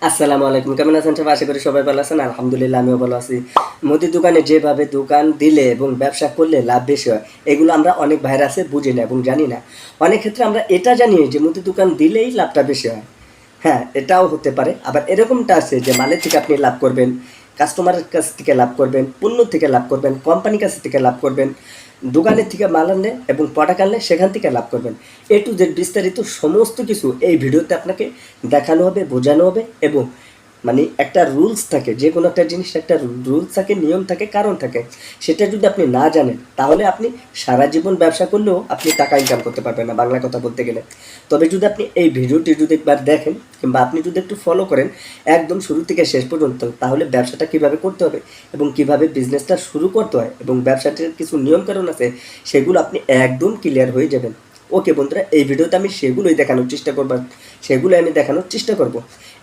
আসসালামু আলাইকুম। কেমন আছেন সবাই? আশা করি সবাই ভালো আছেন। আলহামদুলিল্লাহ আমিও ভালো আছি। মুদির দোকানে যেভাবে দোকান দিলে এবং ব্যবসা করলে লাভ বেশি হয়, এগুলো আমরা অনেক ভাইরা আছে বুঝি না এবং জানি না। অনেক ক্ষেত্রে আমরা এটা জানি যে মুদির দোকান দিলেই লাভটা বেশি হয়। হ্যাঁ, এটাও হতে পারে। আবার এরকমটা আছে যে মালের থেকে আপনি লাভ করবেন, কাস্টমারের কাছ থেকে লাভ করবেন, পণ্য থেকে লাভ করবেন, কোম্পানির কাছ থেকে লাভ করবেন, দোকানের থেকে মাল আনলে এবং প্রোডাক্ট আনলে সেখান থেকে লাভ করবেন। এ টু জেড বিস্তারিত সমস্ত কিছু এই ভিডিওতে আপনাকে দেখানো হবে, বোঝানো হবে এবং মানে একটা রুলস থাকে, যে কোনো একটা জিনিস একটা রুলস থাকে, নিয়ম থাকে, কারণ থাকে। সেটা যদি আপনি না জানেন তাহলে আপনি সারা জীবন ব্যবসা করলেও আপনি টাকা ইনকাম করতে পারবেন না, বাংলা কথা বলতে গেলে। তবে যদি আপনি এই ভিডিওটি যদি একবার দেখেন কিংবা আপনি যদি একটু ফলো করেন একদম শুরু থেকে শেষ পর্যন্ত, তাহলে ব্যবসাটা কিভাবে করতে হবে এবং কিভাবে বিজনেসটা শুরু করতে হয় এবং ব্যবসাটির কিছু নিয়মকানুন আছে, সেগুলো আপনি একদম ক্লিয়ার হয়ে যাবেন। ওকে বন্ধুরা, এই ভিডিওতে আমি সেগুলোই দেখানোর চেষ্টা করব, সেগুলো আমি দেখানোর চেষ্টা করব।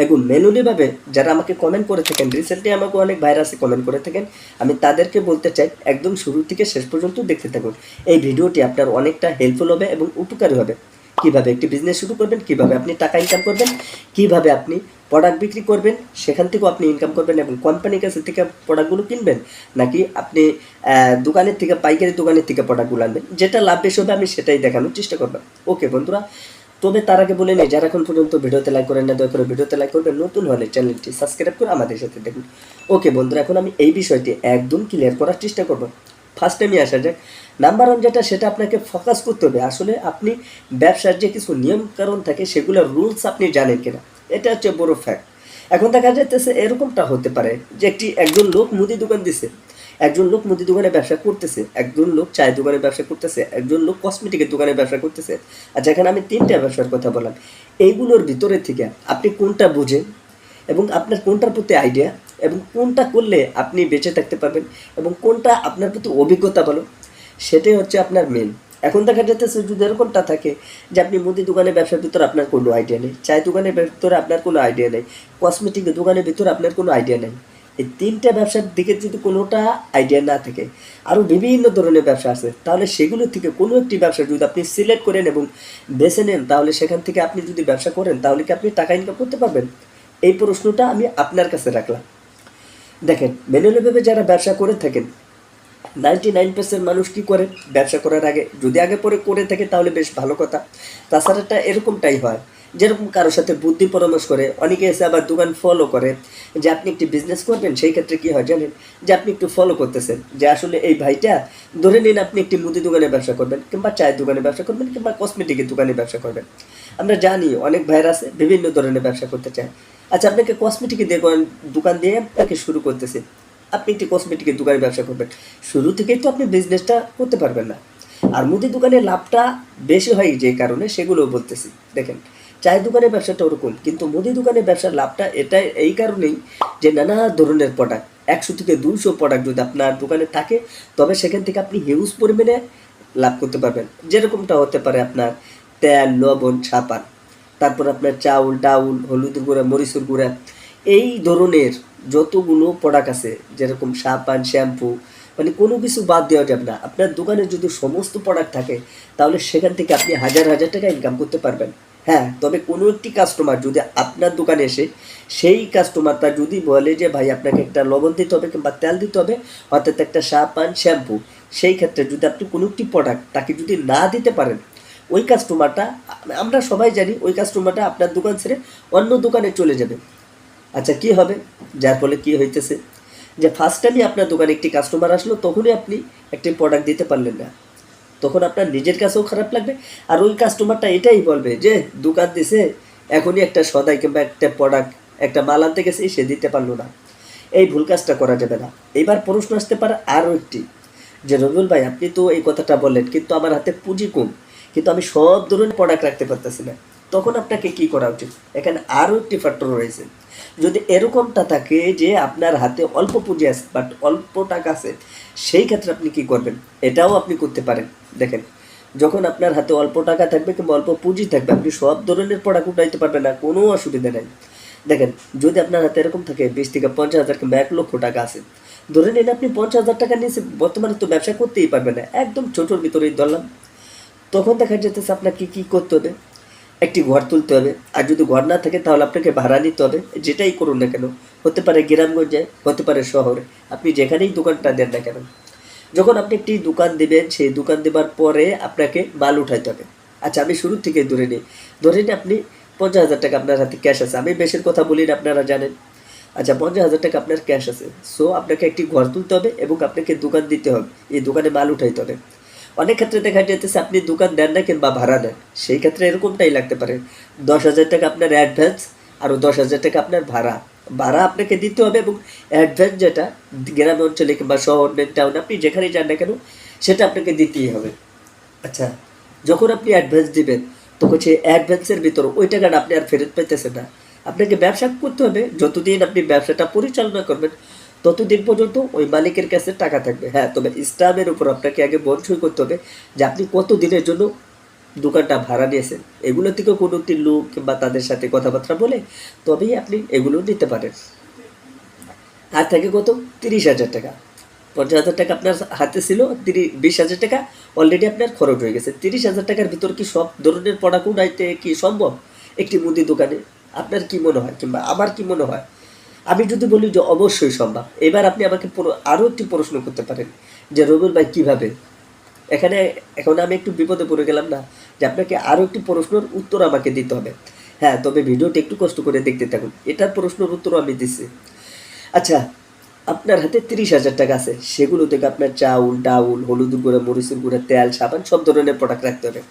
এবং ম্যানুয়ালিভাবে যারা আমাকে কমেন্ট করে থাকেন, রিসেন্টলি আমাকে অনেক ভাইরাসে কমেন্ট করে থাকেন, আমি তাদেরকে বলতে চাই একদম শুরু থেকে শেষ পর্যন্ত দেখতে থাকুন। এই ভিডিওটি আপনার অনেকটা হেল্পফুল হবে এবং উপকারী হবে। কিভাবে একটি বিজনেস শুরু করবেন, কিভাবে আপনি টাকা ইনকাম করবেন, কিভাবে আপনি প্রোডাক্ট বিক্রি করবেন, সেখান থেকেও আপনি ইনকাম করবেন এবং কোম্পানির কাছে থেকে প্রোডাক্টগুলো কিনবেন, নাকি আপনি দোকানের থেকে, পাইকারি দোকানের থেকে প্রোডাক্টগুলো আনবেন, যেটা লাভ বেশি হবে আমি সেটাই দেখানোর চেষ্টা করবেন। ওকে বন্ধুরা, তবে তার আগে বলে নিই, যারা এখন পর্যন্ত ভিডিওতে লাইক করেন না, দয়া করে ভিডিওতে লাইক করবেন, নতুন হলে চ্যানেলটি সাবস্ক্রাইব করে আমাদের সাথে দেখুন। ওকে বন্ধুরা, এখন আমি এই বিষয়টি একদম ক্লিয়ার করার চেষ্টা করব। ফার্স্ট টাইমে আসা যাক। নাম্বার ওয়ান যেটা, সেটা আপনাকে ফোকাস করতে হবে আসলে আপনি ব্যবসার যে কিছু নিয়ম কারণ থাকে সেগুলোর রুলস আপনি জানেন কিনা, এটা হচ্ছে বড় ফ্যাক্ট। এখন দেখা যাইতেছে এরকমটা হতে পারে যে একজন লোক মুদি দোকান দিছে, একজন লোক মুদি দোকানে ব্যবসা করতেছে, একজন লোক চায়ের দোকানে ব্যবসা করতেছে, একজন লোক কসমেটিকের দোকানে ব্যবসা করতেছে। আচ্ছা, এখানে আমি তিনটা ব্যবসার কথা বললাম। এইগুলোর ভিতরে থেকে আপনি কোনটা বুঝেন এবং আপনার কোনটার প্রতি আইডিয়া এবং কোনটা করলে আপনি বেঁচে থাকতে পারবেন এবং কোনটা আপনার প্রতি অভিজ্ঞতা বলো, সেটাই হচ্ছে আপনার মেন। এখন দেখা যাচ্ছে যদি এরকমটা থাকে যে আপনি মুদি দোকানের ব্যবসার ভিতরে আপনার কোনো আইডিয়া নেই, চায়ের দোকানের ভিতরে আপনার কোনো আইডিয়া নেই, কসমেটিক দোকানের ভিতরে আপনার কোনো আইডিয়া নেই, এই তিনটা ব্যবসার দিকে যদি কোনোটা আইডিয়া না থাকে, আরও বিভিন্ন ধরনের ব্যবসা আছে, তাহলে সেগুলো থেকে কোনো একটি ব্যবসা যদি আপনি সিলেক্ট করেন এবং বেছে নেন, তাহলে সেখান থেকে আপনি যদি ব্যবসা করেন তাহলে কি আপনি টাকা ইনকাম করতে পারবেন? এই প্রশ্নটা আমি আপনার কাছে রাখলাম। দেখেন, ম্যানুয়ালিভাবে যারা ব্যবসা করে থাকেন 99% মানুষ কী করে, ব্যবসা করার আগে যদি আগে পরে করে থাকে তাহলে বেশ ভালো কথা। তাছাড়াটা এরকমটাই হয়, যেরকম কারোর সাথে বুদ্ধি পরামর্শ করে, অনেকে এসে আবার দোকান ফলো করে যে আপনি একটি বিজনেস করবেন, সেই ক্ষেত্রে কী হয় জানেন, যে আপনি একটু ফলো করতেছেন যে আসলে এই ভাইটা, ধরে নিন আপনি একটি মুদি দোকানে ব্যবসা করবেন কিংবা চায়ের দোকানে ব্যবসা করবেন কিংবা কসমেটিকের দোকানে ব্যবসা করবেন। আমরা জানি অনেক ভাইয়ের আছে বিভিন্ন ধরনের ব্যবসা করতে চায়। আচ্ছা, আপনাকে কসমেটিকের দোকান দিয়ে আপনাকে শুরু করতেছে, আপনি একটি কসমেটিকের দোকানে ব্যবসা করবেন, শুরু থেকেই তো আপনি বিজনেসটা করতে পারবেন না। আর মুদি দোকানে লাভটা বেশি হয় যে কারণে সেগুলো বলতেছি। দেখেন, চায়ের দোকানের ব্যবসাটা ওরকম, কিন্তু মুদি দোকানের ব্যবসার লাভটা এটা এই কারণেই যে নানা ধরনের প্রোডাক্ট, 100 থেকে 200 প্রোডাক্ট যদি আপনার দোকানে থাকে, তবে সেখান থেকে আপনি হিউজ পরিমাণে লাভ করতে পারবেন। যেরকমটা হতে পারে আপনার তেল, লবণ, সাবান, তারপর আপনার চাউল, ডাউল, হলুদের গুঁড়া, মরিচের গুঁড়া, এই ধরনের যতগুলো প্রোডাক্ট আছে, যেরকম সাবান, শ্যাম্পু, মানে কোনো কিছু বাদ দেওয়া যাবে না। আপনার দোকানে যদি সমস্ত প্রোডাক্ট থাকে তাহলে সেখান থেকে আপনি হাজার হাজার টাকা ইনকাম করতে পারবেন। হ্যাঁ, তবে কোনো একটি কাস্টমার যদি আপনার দোকানে এসে সেই কাস্টমারটা যদি বলে যে ভাই আপনাকে একটা লবণ দিতে হবে কিংবা তেল দিতে হবে, অর্থাৎ একটা সাবান, শ্যাম্পু, সেই ক্ষেত্রে যদি আপনি কোনো একটি প্রোডাক্ট তাকে যদি না দিতে পারেন, ওই কাস্টমারটা, আমরা সবাই জানি, ওই কাস্টমারটা আপনার দোকান ছেড়ে অন্য দোকানে চলে যাবে। আচ্ছা, কি হবে? যার ফলে কি হইতেছে যে ফার্স্ট টাইমই আপনার দোকানে একটি কাস্টমার আসলো, তখনই আপনি একটি প্রোডাক্ট দিতে পারলেন না, তখন আপনার নিজের কাছেও খারাপ লাগবে। আর ওই কাস্টমারটা এটাই বলবে যে দোকান দিছে, এখনই একটা সদাই কিংবা একটা প্রোডাক্ট, একটা মাল আনতে গেছে, সে দিতে পারলো না। এই ভুল কাজটা করা যাবে না। এবার প্রশ্ন আসতে পারে আরও একটি, যে রবিউল ভাই আপনি তো এই কথাটা বললেন, কিন্তু আমার হাতে পুঁজি কম, কিন্তু আমি সব ধরনের প্রোডাক্ট রাখতে পারতেছি না, তখন আপনাকে কি করা উচিত? এখানে আরও একটি ফ্যাক্টর রয়েছে। যদি এরকমটা থাকে যে আপনার হাতে অল্প পুঁজি আছে বাট অল্প টাকা আছে, সেই ক্ষেত্রে আপনি কি করবেন? এটাও আপনি করতে পারেন। দেখেন, যখন আপনার হাতে অল্প টাকা থাকবে কিংবা অল্প পুঁজি থাকবে, আপনি সব ধরনের প্রোডাক্ট উঠাইতে পারবেন না, কোনো অসুবিধা নেই। দেখেন, যদি আপনার হাতে এরকম থাকে 20 থেকে 50 হাজার কিংবা 1 লক্ষ টাকা আছে, ধরে নিন আপনি 50,000 টাকা নিয়েছে, বর্তমানে তো ব্যবসা করতেই পারবেন না, একদম ছোটোর ভিতরেই ধরলাম, তখন দেখা যেতেছে আপনাকে কী করতে হবে? একটি ঘর তুলতে হবে। আর যদি ঘর না থাকে তাহলে আপনাকে ভাড়া নিতে হবে, যেটাই করুন না কেন। হতে পারে গ্রামগঞ্জে, হতে পারে শহরে, আপনি যেখানেই দোকানটা দেন না কেন। যখন আপনি একটি দোকান দেবেন, সেই দোকান দেবার পরে আপনাকে মাল উঠাইতে হবে। আচ্ছা, আমি শুরু থেকে ধরে নিই আপনি 50,000 টাকা আপনার হাতে ক্যাশ আছে। আমি বেশির কথা বলি না, আপনারা জানেন। আচ্ছা, 50,000 টাকা আপনার ক্যাশ আছে। সো আপনাকে একটি ঘর তুলতে হবে এবং আপনাকে দোকান দিতে হবে, এই দোকানে মাল উঠাইতে হবে। অনেক ক্ষেত্রে দেখা যেতেছে আপনি দোকান দেন না কিংবা ভাড়া দেন, সেই ক্ষেত্রে এরকমটাই লাগতে পারে। 10,000 টাকা আপনার অ্যাডভান্স, আরও 10,000 টাকা আপনার ভাড়া। ভাড়া আপনাকে দিতে হবে এবং অ্যাডভান্স যেটা গ্রাম অঞ্চলে কিংবা শহর মেন টাউন আপনি যেখানেই যান না কেন, সেটা আপনাকে দিতেই হবে। আচ্ছা, যখন আপনি অ্যাডভান্স দিবেন, তখন সেই অ্যাডভান্সের ভিতর ওই টাকাটা আপনি আর ফেরত পাইতেছেন না। আপনাকে ব্যবসা করতে হবে, যতদিন আপনি ব্যবসাটা পরিচালনা করবেন ততদিন পর্যন্ত ওই মালিকের কাছে টাকা থাকবে। হ্যাঁ, তবে স্টাম্পের উপর আপনাকে আগে বন্ধ করতে হবে যে আপনি কত দিনের জন্য দোকানটা ভাড়া নিয়েছেন। এগুলো থেকে কোনো একটি লোক কিংবা তাদের সাথে কথাবার্তা বলে তবেই আপনি এগুলো নিতে পারেন। আর থাকে কত? 30,000 টাকা। 50,000 টাকা আপনার হাতে ছিল, 20,000 টাকা অলরেডি আপনার খরচ হয়ে গেছে। 30,000 টাকার ভিতর কি সব ধরনের প্রোডাক্ট উঠাইতে কি সম্ভব একটি মুদি দোকানে? আপনার কি মনে হয় কিংবা আমার কি মনে হয়? আমি যদি বলি যে অবশ্যই সম্ভব। এবার আপনি আমাকে আরও একটি প্রশ্ন করতে পারেন যে রবিউল ভাই কীভাবে? এখানে এখন আমি একটু বিপদে পড়ে গেলাম না, যে আপনাকে আরও একটি প্রশ্নের উত্তর আমাকে দিতে হবে। হ্যাঁ, তবে ভিডিওটি একটু কষ্ট করে দেখতে থাকুন, এটার প্রশ্নের উত্তরও আমি দিচ্ছি। আচ্ছা, আপনার হাতে 30,000 টাকা আছে, সেগুলো থেকে আপনার চাউল, ডাউল, হলুদের গুঁড়া, মরিচের গুঁড়া, তেল, সাবান সব ধরনের প্রোডাক্ট রাখতে হবে।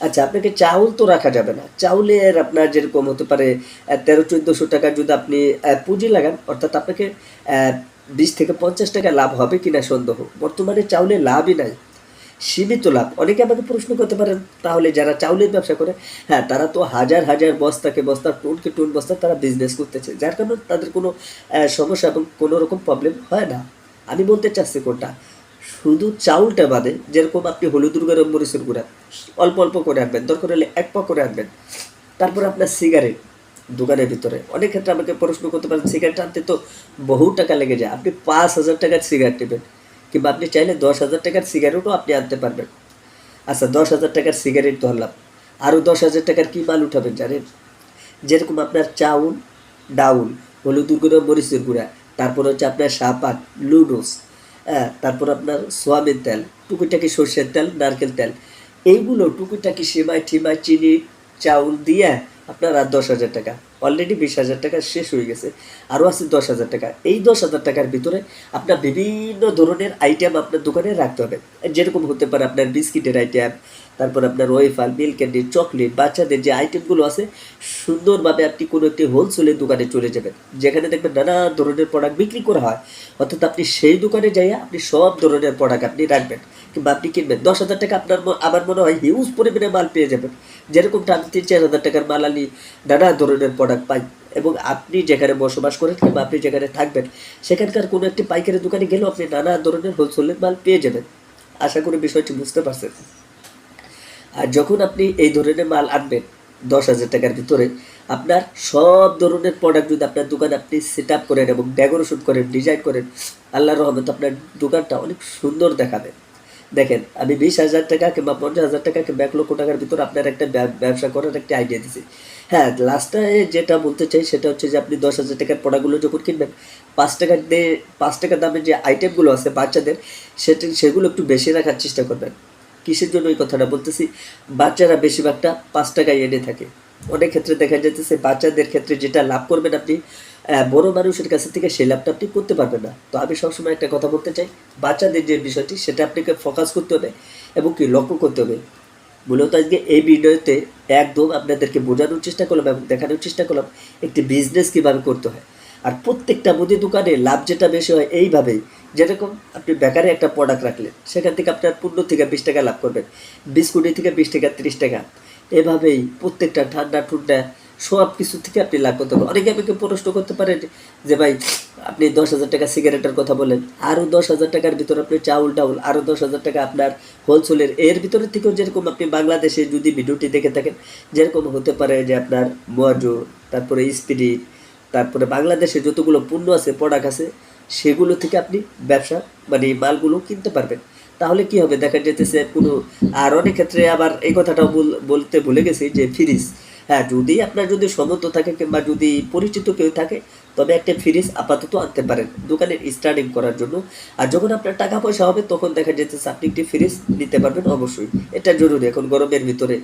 আচ্ছা, আপনাকে চাউল তো রাখা যাবে না। চাউলের আপনার যেরকম হতে পারে 1300-1400 টাকা যদি আপনি পুঁজি লাগান, অর্থাৎ আপনাকে 20 থেকে 50 টাকা লাভ হবে কিনা সন্দেহ। বর্তমানে চাউলে লাভই নাই, সীমিত লাভ। অনেকে আমাকে প্রশ্ন করতে পারেন, তাহলে যারা চাউলের ব্যবসা করে, হ্যাঁ তারা তো হাজার হাজার বস্তাকে বস্তা, টনকে টন বস্তা তারা বিজনেস করতেছে, যার কারণে তাদের কোনো সমস্যা এবং কোনো রকম প্রবলেম হয় না। আমি বলতে চাচ্ছি কোনটা, শুধু চাউলটা বাদে, যেরকম আপনি হলুদের গুঁড়া, মরিচের গুঁড়া অল্প অল্প করে আনবেন, দরকার হলে 1 পা করে আনবেন। তারপর আপনার সিগারেট দোকানের ভিতরে, অনেক ক্ষেত্রে আমাকে প্রশ্ন করতে পারেন সিগারেট আনতে তো বহু টাকা লেগে যায়। আপনি 5,000 টাকার সিগারেট নেবেন, কিংবা আপনি চাইলে 10,000 টাকার সিগারেটও আপনি আনতে পারবেন। আচ্ছা, 10,000 টাকার সিগারেট ধরলাম, আরও 10,000 টাকার কী মাল উঠাবেন জানেন? যেরকম আপনার চাউল, ডাউল, হলুদের গুঁড়া, মরিচের গুঁড়া, তারপর হচ্ছে আপনার সাপাত, লুডোস, হ্যাঁ, তারপর আপনার সোয়াবিন তেল, টুকিটাকি সর্ষের তেল, নারকেল তেল, এইগুলো টুকিটাকি সেমাই ঠিমাই, চিনি, চাউল দিয়ে আপনার আর 10,000 টাকা। অলরেডি 20,000 টাকা শেষ হয়ে গেছে, আরও আছে 10,000 টাকা। এই 10,000 টাকার ভিতরে আপনার বিভিন্ন ধরনের আইটেম আপনার দোকানে রাখতে হবে। যেরকম হতে পারে আপনার বিস্কিটের আইটেম, তারপর আপনার ওয়েফার, মিল্ক ক্যান্ডি, চকলেট, বাচ্চাদের যে আইটেমগুলো আছে, সুন্দরভাবে আপনি কোনো একটি হোলসেলের দোকানে চলে যাবেন, যেখানে দেখবেন নানা ধরনের প্রোডাক্ট বিক্রি করা হয়। অর্থাৎ আপনি সেই দোকানে যাইয়া আপনি সব ধরনের প্রোডাক্ট আপনি রাখবেন কিংবা আপনি কিনবেন। 10,000 টাকা আপনার আমার মনে হয় হিউজ পরিমাণে মাল পেয়ে যাবেন। যেরকমটা আমি 3-4 হাজার টাকার মাল আনি, নানা ধরনের প্রোডাক্ট পাই। এবং আপনি যেখানে বসবাস করেন কিংবা আপনি যেখানে থাকবেন, সেখানকার কোনো একটি পাইকারি দোকানে গেলেও আপনি নানা ধরনের হোলসেলের মাল পেয়ে যাবেন। আশা করি বিষয়টি বুঝতে পারছেন। আর যখন আপনি এই ধরনের মাল আনবেন 10,000 টাকার ভিতরে, আপনার সব ধরনের প্রোডাক্ট যদি আপনার দোকানে আপনি সেট আপ করেন এবং ডেকোরেশন করেন, ডিজাইন করেন, আল্লাহর রহমতে আপনার দোকানটা অনেক সুন্দর দেখাবে। দেখেন, আমি 20,000 টাকা কিংবা 50,000 টাকা কিংবা 1 লক্ষ টাকার ভিতরে আপনার একটা ব্যবসা করার একটা আইডিয়া দিছি। হ্যাঁ, লাস্টে যেটা বলতে চাই সেটা হচ্ছে যে আপনি 10,000 টাকার প্রোডাক্টগুলো যখন কিনবেন, 5 টাকা দিয়ে 5 টাকা দামের যে আইটেমগুলো আছে বাচ্চাদের, সেগুলো একটু বেশি রাখার চেষ্টা করবেন। কিসের জন্য এই কথাটা বলতেছি? বাচ্চারা বেশিরভাগটা 5 টাকায় এনে থাকে। অনেক ক্ষেত্রে দেখা যাইতেছে বাচ্চাদের ক্ষেত্রে যেটা লাভ করবেন আপনি, বড় মানুষের কাছ থেকে সেই লাভটা আপনি করতে পারবেন না। তো আমি সবসময় একটা কথা বলতে চাই, বাচ্চাদের যে বিষয়টি সেটা আপনাকে ফোকাস করতে হবে এবং কি লক্ষ্য করতে হবে। মূলত আজকে এই ভিডিওতে একদম আপনাদেরকে বোঝানোর চেষ্টা করলাম এবং দেখানোর চেষ্টা করলাম একটি বিজনেস কীভাবে করতে হয়। আর প্রত্যেকটা মুদি দোকানে লাভ যেটা বেশি হয় এইভাবেই, যেরকম আপনি বেকারে একটা প্রোডাক্ট রাখলেন, সেখান থেকে আপনার 15 থেকে 20 টাকা লাভ করবেন, বিস্কুটি থেকে 20 টাকা 30 টাকা, এভাবেই প্রত্যেকটা ঠান্ডা ঠুন্ডা সব কিছু থেকে আপনি লাভ করতে পারেন। অনেকে আমাকে প্রশ্ন করতে পারেন যে ভাই আপনি 10,000 টাকা সিগারেটের কথা বলেন, আরও 10,000 টাকার ভিতরে আপনি চাউল ডাউল, আরও 10,000 টাকা আপনার হোলসেলের, এর ভিতরে থেকেও যেরকম আপনি বাংলাদেশে যদি ভিডিওটি দেখে থাকেন, যেরকম হতে পারে যে আপনার মোয়াজো, তারপরে স্পিরিট, তারপরে বাংলাদেশে যতগুলো পণ্য আছে, প্রোডাক্ট আছে, সেগুলো থেকে আপনি ব্যবসা মানে মালগুলো কিনতে পারবেন। তাহলে কি হবে দেখা যেতেছে পুরো। আর অনেক ক্ষেত্রে আবার এই কথাটাও বলতে ভুলে গেছি যে ফ্রিজ, হ্যাঁ যদি আপনার যদি সমর্থ থাকে কিংবা যদি পরিচিত কেউ থাকে তবে একটা ফ্রিজ আপাতত আনতে পারেন দোকানের স্টার্টিং করার জন্য। আর যখন আপনার টাকা পয়সা হবে তখন দেখা যেতেছে আপনি একটি ফ্রিজ নিতে পারবেন অবশ্যই, এটা জরুরি এখন গরমের ভিতরে।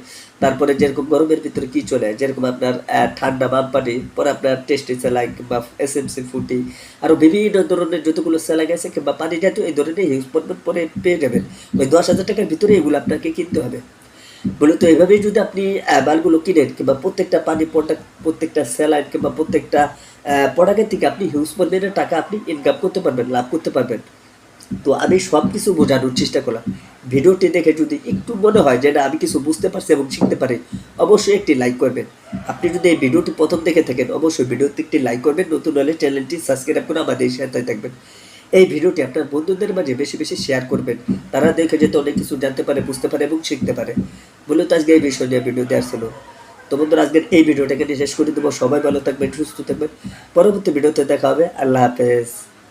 তারপরে যেরকম গরমের ভিতরে কি চলে যেরকম আপনার ঠান্ডা বাম পানি, পরে আপনার টেস্টি স্যালাইন কিংবা এসএমসি ফুটি, আরও বিভিন্ন ধরনের যতগুলো স্যালাইন আছে কিংবা পানি জাতীয় এই ধরনের হিউজ পরিমাণ পরে পেয়ে যাবেন। ওই 10,000 টাকার ভিতরে এগুলো আপনাকে কিনতে হবে। মূলত এভাবেই যদি আপনি মালগুলো কিনেন কিংবা প্রত্যেকটা পানি প্রোডাক্ট, প্রত্যেকটা স্যালাইন কিংবা প্রত্যেকটা প্রোডাক্টের থেকে আপনি হিউজ পরিমাণের টাকা আপনি ইনকাম করতে পারবেন, লাভ করতে পারবেন। তো আমি সব কিছু বোঝানোর চেষ্টা করলাম। ভিডিওটি দেখে যদি একটু মনে হয় যে না আমি কিছু বুঝতে পারছি এবং শিখতে পারি, অবশ্যই একটি লাইক করবেন। আপনি যদি এই ভিডিওটি প্রথম দেখে থাকেন অবশ্যই ভিডিওতে একটি লাইক করবেন, নতুন হলে চ্যানেলটি সাবস্ক্রাইব করে আমাদের সাথে থাকবেন। এই ভিডিওটি আপনার বন্ধুদের মাঝে বেশি বেশি শেয়ার করবেন, তারা দেখে যেতে অনেক কিছু জানতে পারে, বুঝতে পারে এবং শিখতে পারে। মূলত আজকে এই বিষয় নিয়ে ভিডিও দেওয়ার ছিল। তো বন্ধুরা আজকের এই ভিডিওটাকে শেষ করে দেবো। সবাই ভালো থাকবেন, সুস্থ থাকবেন। পরবর্তী ভিডিওতে দেখা হবে। আল্লাহ হাফেজ।